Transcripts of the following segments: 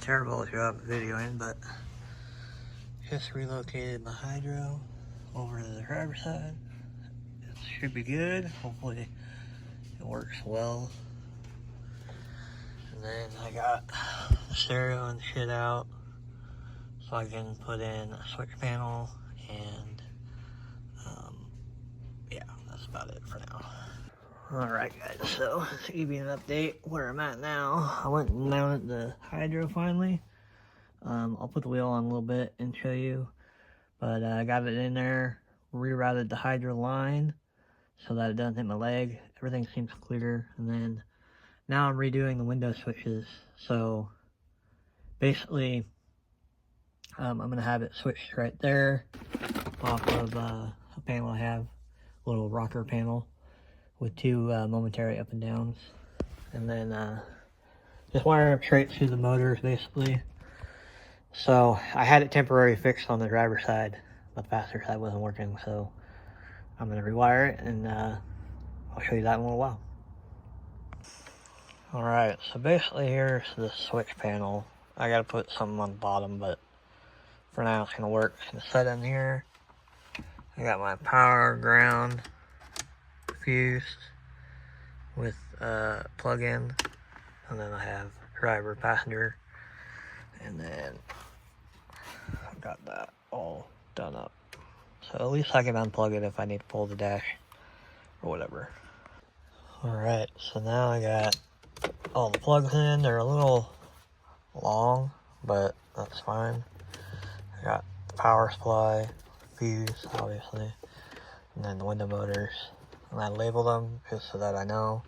terrible job videoing, but just relocated my hydro over to the driver's side. It should be good. Hopefully it works well. And then I got the stereo and shit out so I can put in a switch panel, and yeah, that's about it for now. Alright guys, so to give you an update where I'm at now, I went and mounted the hydro finally. I'll put the wheel on a little bit and show you, but I got it in there, rerouted the hydro line so that it doesn't hit my leg. Everything seems clear, and then now I'm redoing the window switches. So basically, I'm going to have it switched right there off of a panel I have, a little rocker panel with two momentary up and downs, and then just wire them straight through the motors basically. So I had it temporarily fixed on the driver's side, but the passenger side wasn't working, so I'm going to rewire it, and I'll show you that in a little while. Alright, so basically here's the switch panel. I got to put something on the bottom, but for now it's going to work. It's going to set in here. I got my power ground fused with plug-in, and then I have driver, passenger, and then I've got that all done up. So at least I can unplug it if I need to pull the dash or whatever. Alright, so now I got all the plugs in. They're a little long, but that's fine. I got the power supply, fuse, obviously, and then the window motors. And I labeled them just so that I know,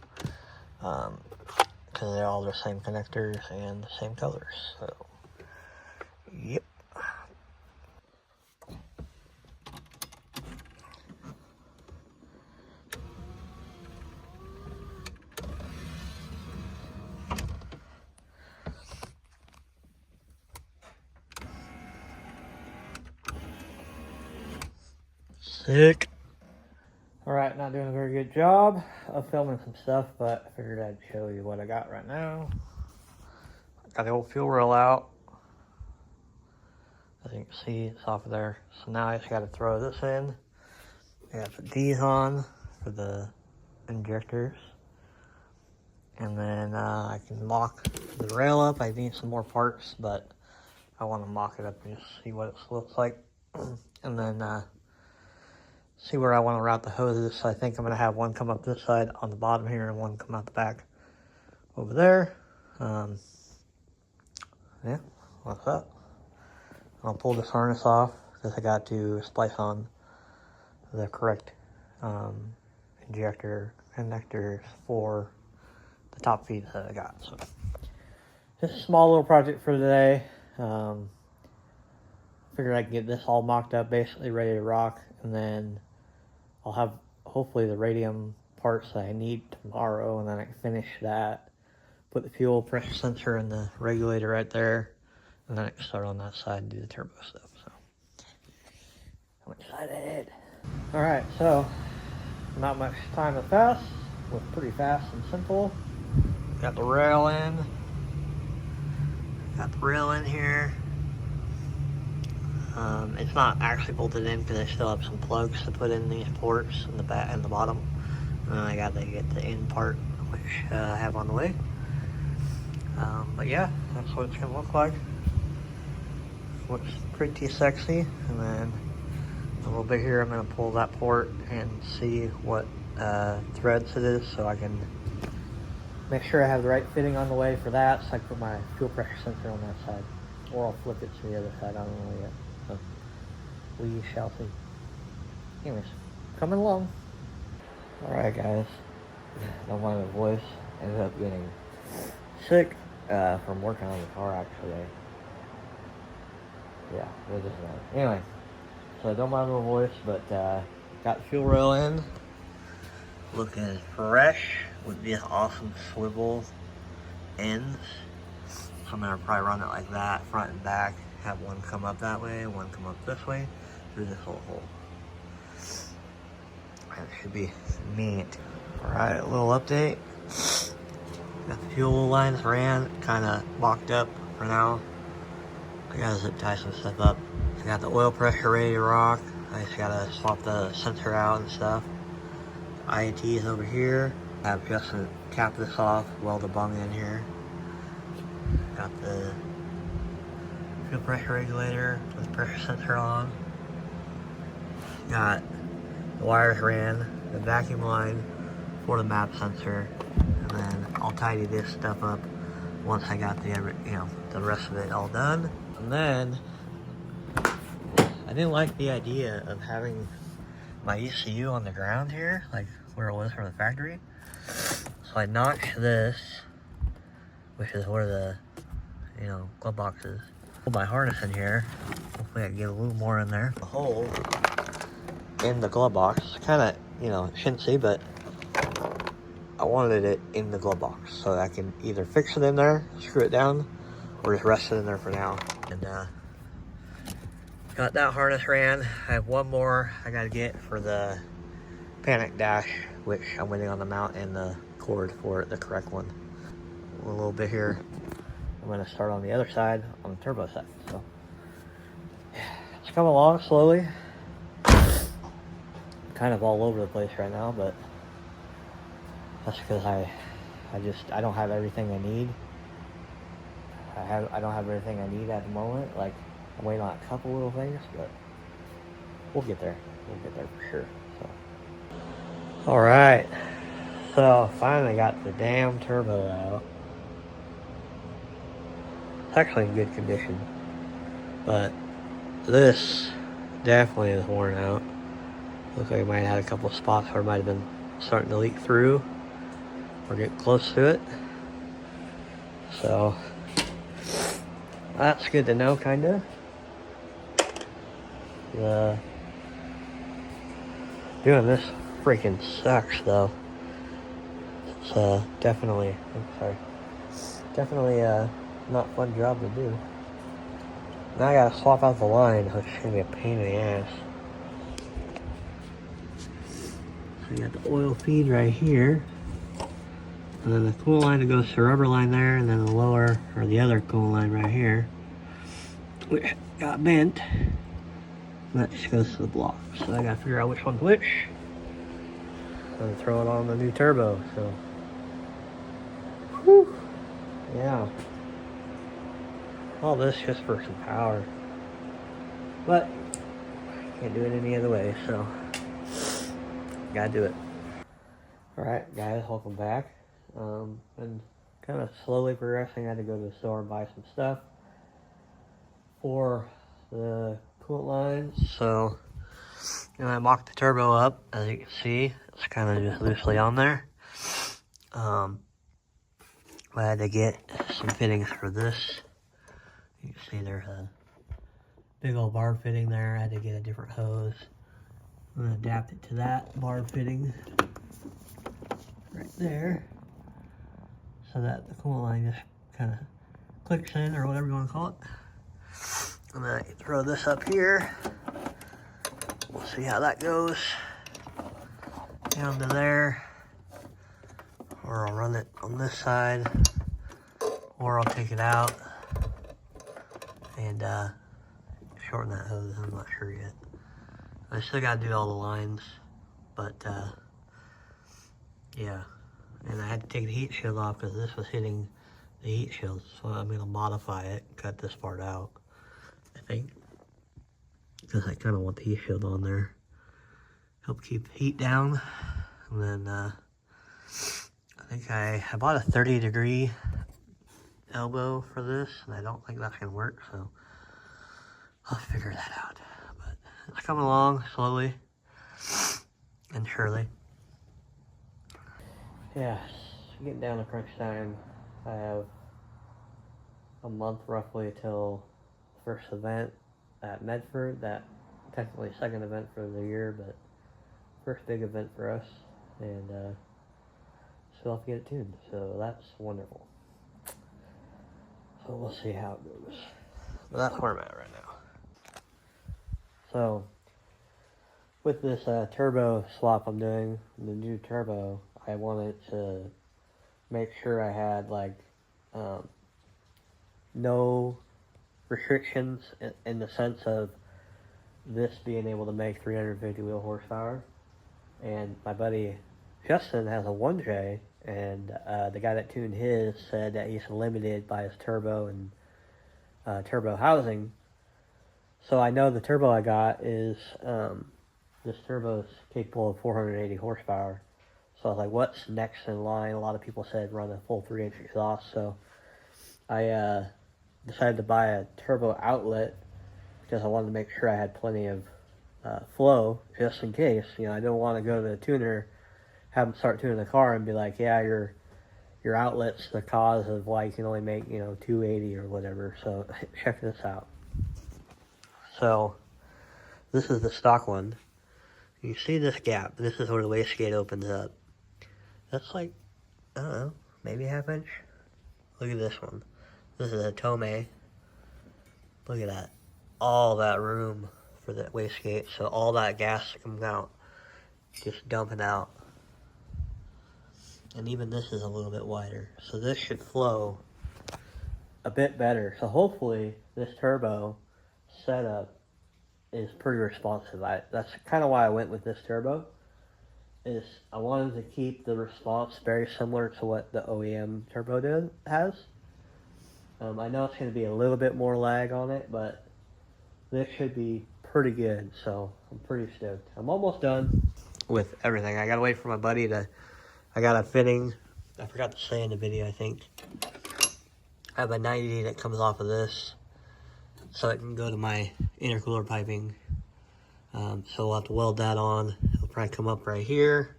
because they're all the same connectors and the same colors. So, yep. Sick. Alright, not doing a very good job of filming some stuff, but I figured I'd show you what I got right now. Got the old fuel rail out. As you can see, it's off of there. So now I just got to throw this in. I got to put these on for the injectors. And then I can mock the rail up. I need some more parts, but I want to mock it up and just see what it looks like. And then see where I want to route the hoses. So I think I'm going to have one come up this side on the bottom here and one come out the back over there. Yeah, what's up? I'll pull this harness off because I got to splice on the correct injector connectors for the top feeds that I got. So just a small little project for today. Figured I can get this all mocked up, basically ready to rock, and then I'll have hopefully the radium parts that I need tomorrow, and then I can finish that, put the fuel pressure sensor and the regulator right there, and then I can start on that side and do the turbo stuff. So I'm excited. Alright, so not much time to pass. Was pretty fast and simple. Got the rail in. Got the rail in here. It's not actually bolted in because I still have some plugs to put in these ports in the back and the bottom. And I got to get the end part, which I have on the way. But yeah, that's what it's going to look like. Looks pretty sexy. And then a little bit here, I'm going to pull that port and see what threads it is so I can make sure I have the right fitting on the way for that, so I can put my fuel pressure sensor on that side. Or I'll flip it to the other side, I don't know yet. So we shall see. Anyways, coming along. Alright guys, don't mind my voice. Ended up getting sick from working on the car actually. Yeah, it just anyway, so don't mind my voice, but got the fuel rail in. Looking fresh with these awesome swivel ends. So I'm gonna probably run it like that, front and back. Have one come up that way, one come up this way, through this little hole. That should be neat. Alright, a little update. Got the fuel lines ran, kinda mocked up for now. I gotta zip tie some stuff up. I got the oil pressure ready to rock. I just gotta swap the sensor out and stuff. IAT is over here. I have just to cap this off, weld the bung in here. Got the fuel pressure regulator with pressure sensor on. Got the wires ran, the vacuum line for the map sensor, and then I'll tidy this stuff up once I got the rest of it all done. And then I didn't like the idea of having my ECU on the ground here, like where it was from the factory. So I notched this, which is where the glove box is. Put my harness in here. Hopefully I can get a little more in there. The hole in the glove box, kind of, shouldn't see, but I wanted it in the glove box so I can either fix it in there, screw it down, or just rest it in there for now. And got that harness ran. I have one more I gotta get for the panic dash, which I'm waiting on the mount and the cord for it, the correct one. A little bit here. I'm gonna start on the other side, on the turbo side. So it's coming along slowly. Kind of all over the place right now, but that's because I don't have everything I need. I don't have everything I need at the moment. Like, I'm waiting on a couple little things, but we'll get there. We'll get there for sure. So, all right. So finally got the damn turbo out. It's actually in good condition, but this definitely is worn out. Looks like it might have had a couple spots where it might have been starting to leak through or get close to it. So that's good to know, kinda. Doing this freaking sucks though. It's definitely not a fun job to do. Now I gotta swap out the line, which is gonna be a pain in the ass. So you got the oil feed right here, and then the coolant line that goes to the rubber line there, and then the lower, or the other coolant line right here, which got bent. And that just goes to the block. So I gotta figure out which one's which. I'm gonna throw it on the new turbo, so. Whew. Yeah. All this just for some power. But, can't do it any other way, so. Gotta do it. Alright, guys, welcome back. Been kind of slowly progressing. I had to go to the store and buy some stuff for the coolant lines. So, I mocked the turbo up, as you can see. It's kind of just loosely on there. I had to get some fittings for this. You can see there's a big old barb fitting there. I had to get a different hose. I'm going to adapt it to that barb fitting right there, so that the coolant line just kind of clicks in, or whatever you want to call it. I'm going to throw this up here. We'll see how that goes. Down to there. Or I'll run it on this side. Or I'll take it out and shorten that hose. I'm not sure yet. I still got to do all the lines. But, yeah. And I had to take the heat shield off because this was hitting the heat shield. So I'm going to modify it, cut this part out, I think. Because I kind of want the heat shield on there. Help keep heat down. And then I think I bought a 30-degree elbow for this, and I don't think that's going to work, so I'll figure that out. But it's coming along slowly and surely. Yeah, getting down to crunch time. I have a month roughly till the first event at Medford. That technically second event for the year, but first big event for us, and still have to get it tuned, so that's wonderful. So we'll see how it goes. But that's where I'm at right now. So with this turbo swap I'm doing, the new turbo, I wanted to make sure I had like no restrictions in the sense of this being able to make 350 wheel horsepower. And my buddy Justin has a 1J, and the guy that tuned his said that he's limited by his turbo and turbo housing. So I know the turbo I got is, this turbo is capable of 480 horsepower. So I was like, what's next in line? A lot of people said run a full 3-inch exhaust. So I decided to buy a turbo outlet because I wanted to make sure I had plenty of flow just in case. You know, I don't want to go to the tuner, have them start tuning the car and be like, yeah, your outlet's the cause of why you can only make, you know, 280 or whatever. So check this out. So this is the stock one. You see this gap. This is where the wastegate opens up. That's like, I don't know, maybe a ½ inch. Look at this one. This is a Tomei. Look at that. All that room for that wastegate. So all that gas comes out, just dumping out. And even this is a little bit wider. So this should flow a bit better. So hopefully this turbo setup is pretty responsive. That's kind of why I went with this turbo. Is I wanted to keep the response very similar to what the OEM turbo has. I know it's going to be a little bit more lag on it, but this should be pretty good. So I'm pretty stoked. I'm almost done with everything. I gotta wait for my buddy to. I got a fitting. I forgot to say in the video. I think I have a 90 that comes off of this, so it can go to my intercooler piping. So we'll have to weld that on. It'll probably come up right here,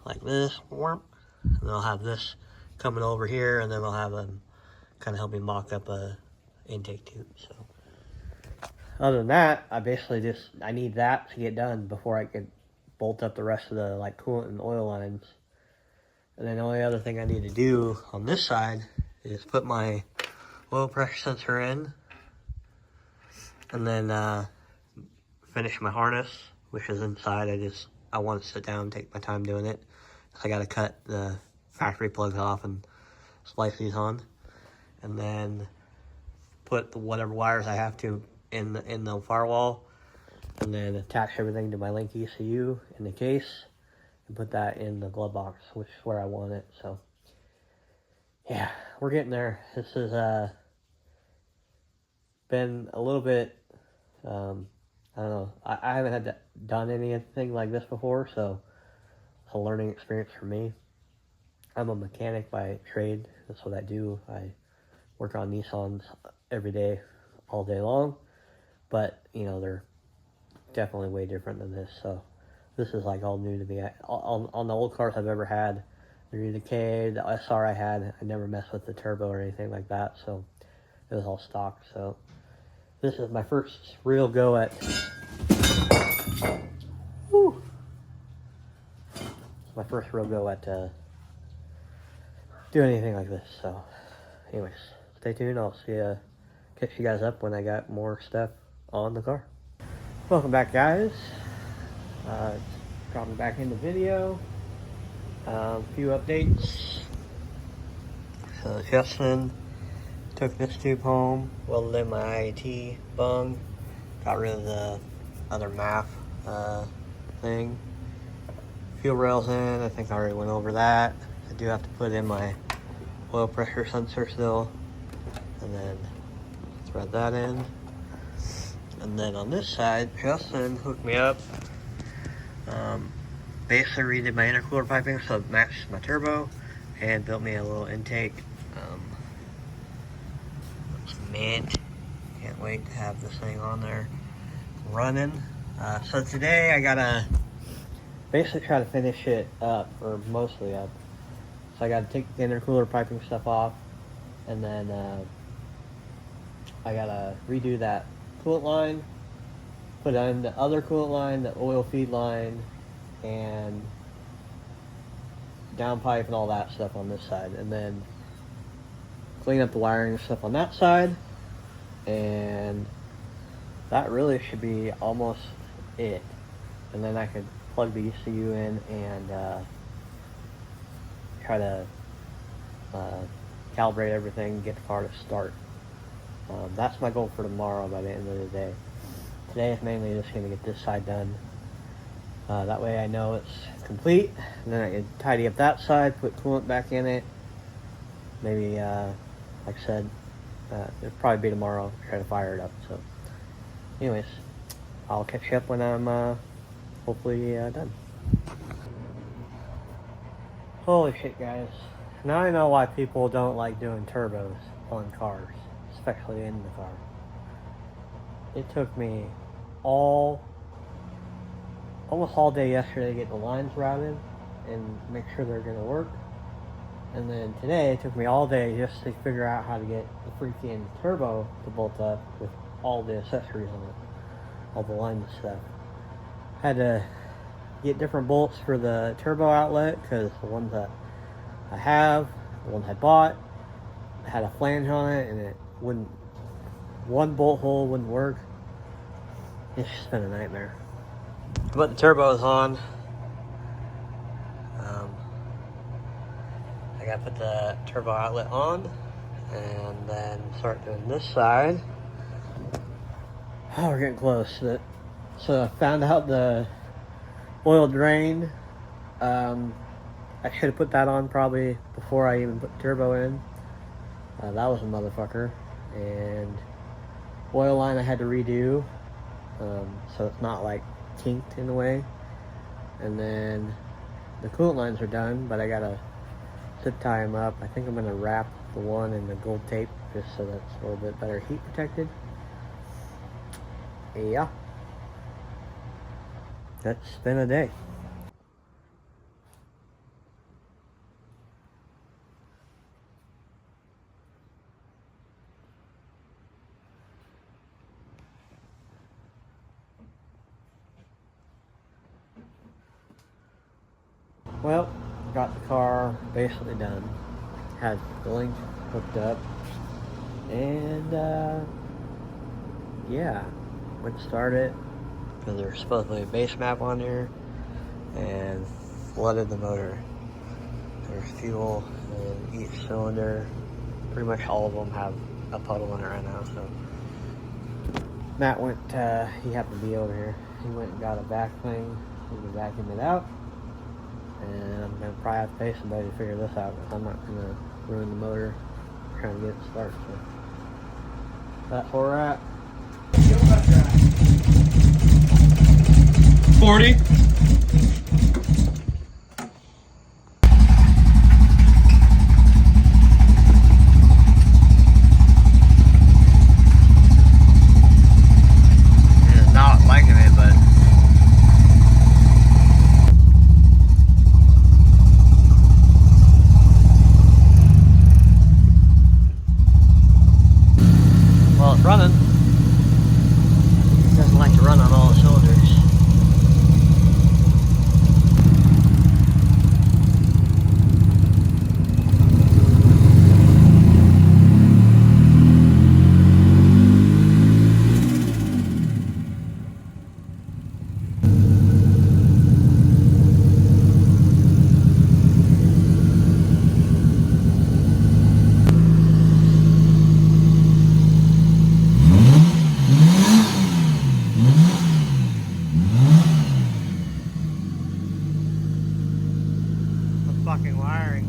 like this. And then I'll have this coming over here, and then I'll have them kind of help me mock up a intake tube. So other than that, I need that to get done before I can bolt up the rest of the like coolant and oil lines. And then the only other thing I need to do on this side is put my oil pressure sensor in, and then finish my harness, which is inside. I want to sit down and take my time doing it. So I got to cut the factory plugs off and splice these on, and then put whatever wires I have to in the firewall, and then attach everything to my link ECU in the case, and put that in the glove box, which is where I want it. So yeah, we're getting there. This has been a little bit, I don't know, I haven't done anything like this before, so it's a learning experience for me. I'm a mechanic by trade. That's what I do. I work on Nissans every day, all day long, but you know, they're definitely way different than this. So this is like all new to me. On the old cars I've ever had, the K, the SR I had, I never messed with the turbo or anything like that, so it was all stock. So this is my first real go at, doing anything like this. So anyways, stay tuned. I'll catch you guys up when I got more stuff on the car. Welcome back, guys. Dropping back in the video. A few updates. So Justin took this tube home, welded in my IAT bung, got rid of the other MAF thing. Fuel rails in, I think I already went over that. I do have to put in my oil pressure sensor still, and then thread that in. And then on this side, Justin hooked me up. Basically redid my intercooler piping so it matched my turbo, and built me a little intake. It's mint. Can't wait to have this thing on there running. So today I gotta basically try to finish it up, or mostly up. So I gotta take the intercooler piping stuff off, and then I gotta redo that coolant line, put in the other coolant line, the oil feed line, and downpipe and all that stuff on this side, and then clean up the wiring and stuff on that side, and that really should be almost it. And then I could plug the ECU in and try to calibrate everything, get the car to start. That's my goal for tomorrow by the end of the day. Today is mainly just going to get this side done. That way I know it's complete. And then I can tidy up that side, put coolant back in it. Maybe, like I said, it'll probably be tomorrow. Try to fire it up. So, anyways, I'll catch you up when I'm hopefully done. Holy shit, guys. Now I know why people don't like doing turbos on cars, especially in the car. It took me almost all day yesterday to get the lines routed and make sure they're going to work. And then today it took me all day just to figure out how to get the freaking turbo to bolt up with all the accessories on it, all the lines and stuff. Had to get different bolts for the turbo outlet because the ones that I have, the ones I bought, had a flange on it and it wouldn't, one bolt hole wouldn't work. It's just been a nightmare. But the turbo is on. I gotta put the turbo outlet on and then start doing this side. Oh, we're getting close to it. So I found out the oil drain. I should have put that on probably before I even put the turbo in. That was a motherfucker. And oil line I had to redo. So it's not like kinked in a way. And then the coolant lines are done, but I gotta zip tie them up. I think I'm gonna wrap the one in the gold tape just so that's a little bit better heat protected. Yeah. That's been a day. Well, got the car basically done. Had the link hooked up. And, yeah. Went to start it. Because there's supposedly a base map on here. And flooded the motor. There's fuel in each cylinder. Pretty much all of them have a puddle in it right now, so. Matt went, he happened to be over here. He went and got a vac thing. He can vacuum it out. And I'm going to probably have to pay somebody to figure this out because I'm not going to ruin the motor trying to get it started. So that's where we're at. 40. Yeah, not liking it, but well, it's running. It doesn't like to run on all the cylinders. Fucking wiring.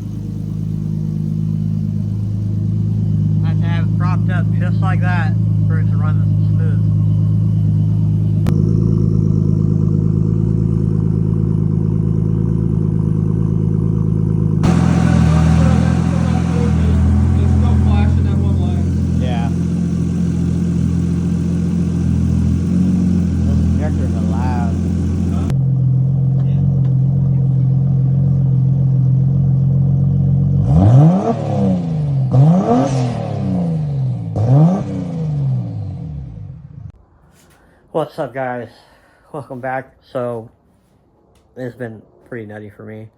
I have to have it propped up just like that for it to run smooth. There's no flash in that one line. Yeah. Those injectors are loud. What's up, guys? Welcome back. So it's been pretty nutty for me.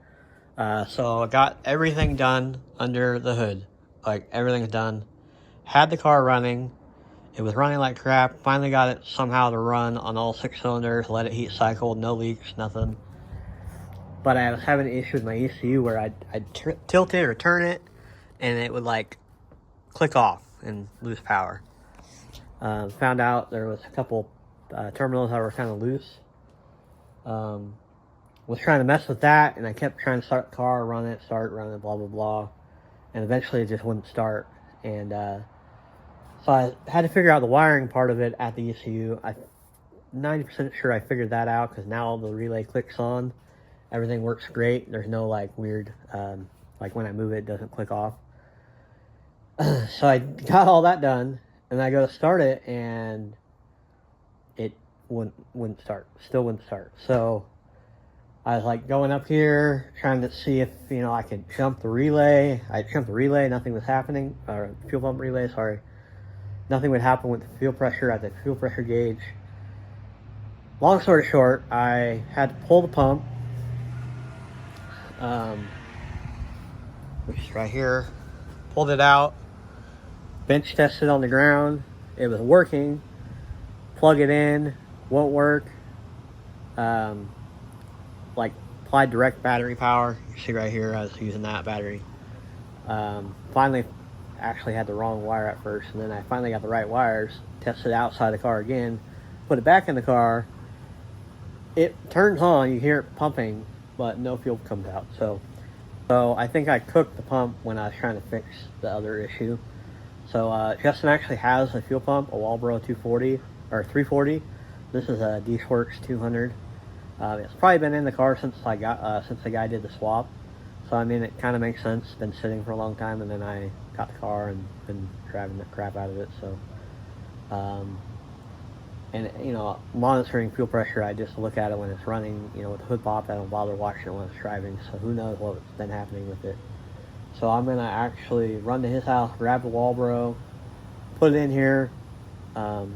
So I got everything done under the hood. Like, everything's done. Had the car running. It was running like crap. Finally got it somehow to run on all 6 cylinders. Let it heat cycle. No leaks, nothing. But I was having an issue with my ECU where I'd tilt it or turn it, and it would like click off and lose power. Found out there was a couple terminals that were kind of loose. Was trying to mess with that, and I kept trying to start the car, run it, blah blah blah, and eventually it just wouldn't start. And so I had to figure out the wiring part of it at the ECU. I'm 90% sure I figured that out, because now the relay clicks on, everything works great. There's no like weird like when I move it doesn't click off. So I got all that done, and I go to start it, and it wouldn't start. Still wouldn't start. So I was like going up here, trying to see if, you know, I could jump the relay. I jumped the relay, nothing was happening. Or fuel pump relay, sorry. Nothing would happen with the fuel pressure at the fuel pressure gauge. Long story short, I had to pull the pump, which is right here. Pulled it out, bench tested on the ground. It was working. Plug it in, won't work. Like applied direct battery power. You see right here, I was using that battery. Finally, actually had the wrong wire at first, and then I finally got the right wires. Tested outside the car again, put it back in the car. It turns on, you hear it pumping, but no fuel comes out. So I think I cooked the pump when I was trying to fix the other issue. So Justin actually has a fuel pump, a Walbro 240 or 340. This is a D-Works 200. It's probably been in the car since the guy did the swap. So I mean, it kind of makes sense. It's been sitting for a long time, and then I got the car and been driving the crap out of it. So, and you know, monitoring fuel pressure, I just look at it when it's running. You know, with the hood pop, I don't bother watching it when it's driving. So who knows what's been happening with it. So I'm gonna actually run to his house, grab the Walbro, put it in here, try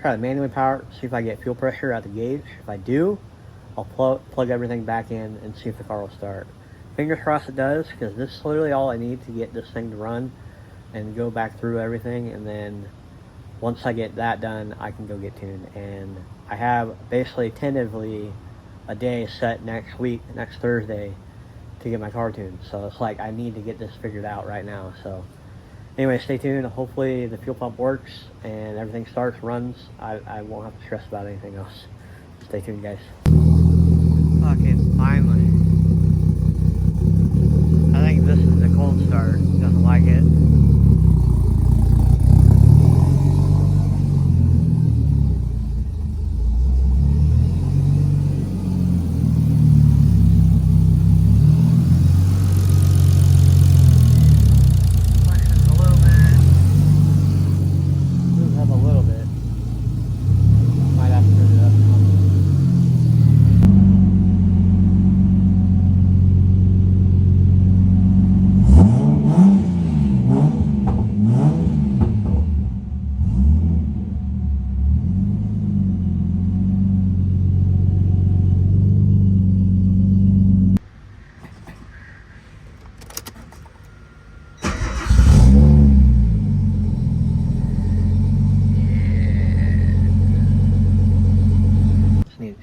to manually power it, see if I get fuel pressure at the gauge. If I do, I'll plug everything back in and see if the car will start. Fingers crossed it does, because this is literally all I need to get this thing to run and go back through everything. And then once I get that done, I can go get tuned. And I have basically tentatively a day set next week, next Thursday, to get my car tuned. So it's like I need to get this figured out right now. So anyway, stay tuned. Hopefully the fuel pump works and everything starts, runs. I won't have to stress about anything else. Stay tuned, guys. Fucking finally. I think this is the cold start. Doesn't like it.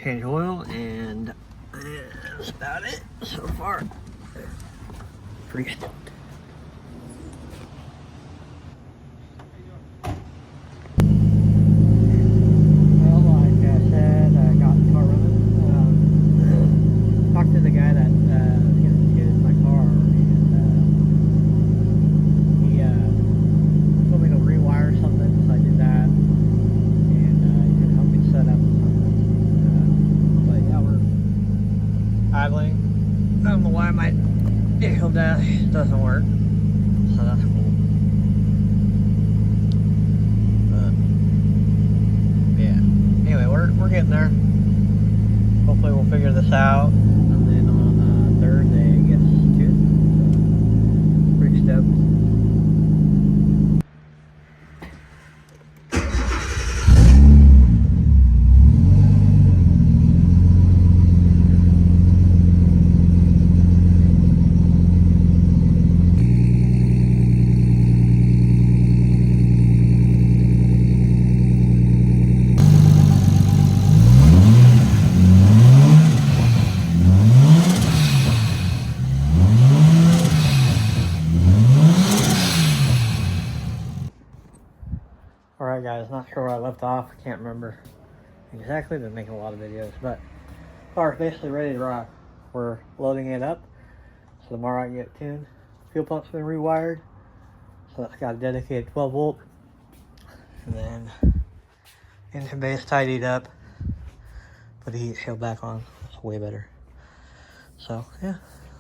Change oil, and that's about it so far. Pretty stoked. Well, like I said, I got the car running. Talked to the guy that used my car, and he told me to rewire something, so I did that, and he's gonna help me set up something. Idling. I don't know why my digital dash doesn't work, so that's cool. But yeah, anyway, we're getting there. Hopefully we'll figure this out, and then on Thursday it gets tuned. So pretty stoked. Alright guys, not sure where I left off. I can't remember exactly. Been making a lot of videos, but car's basically ready to rock. We're loading it up so tomorrow I can get it tuned. Fuel pump's been rewired, so that's got a dedicated 12 volt. And then engine base tidied up, put the heat shield back on. It's way better. So yeah,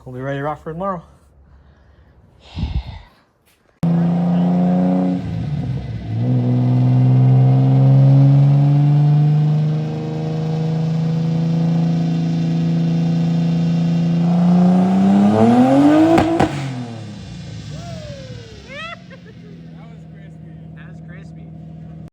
we'll be ready to rock for tomorrow.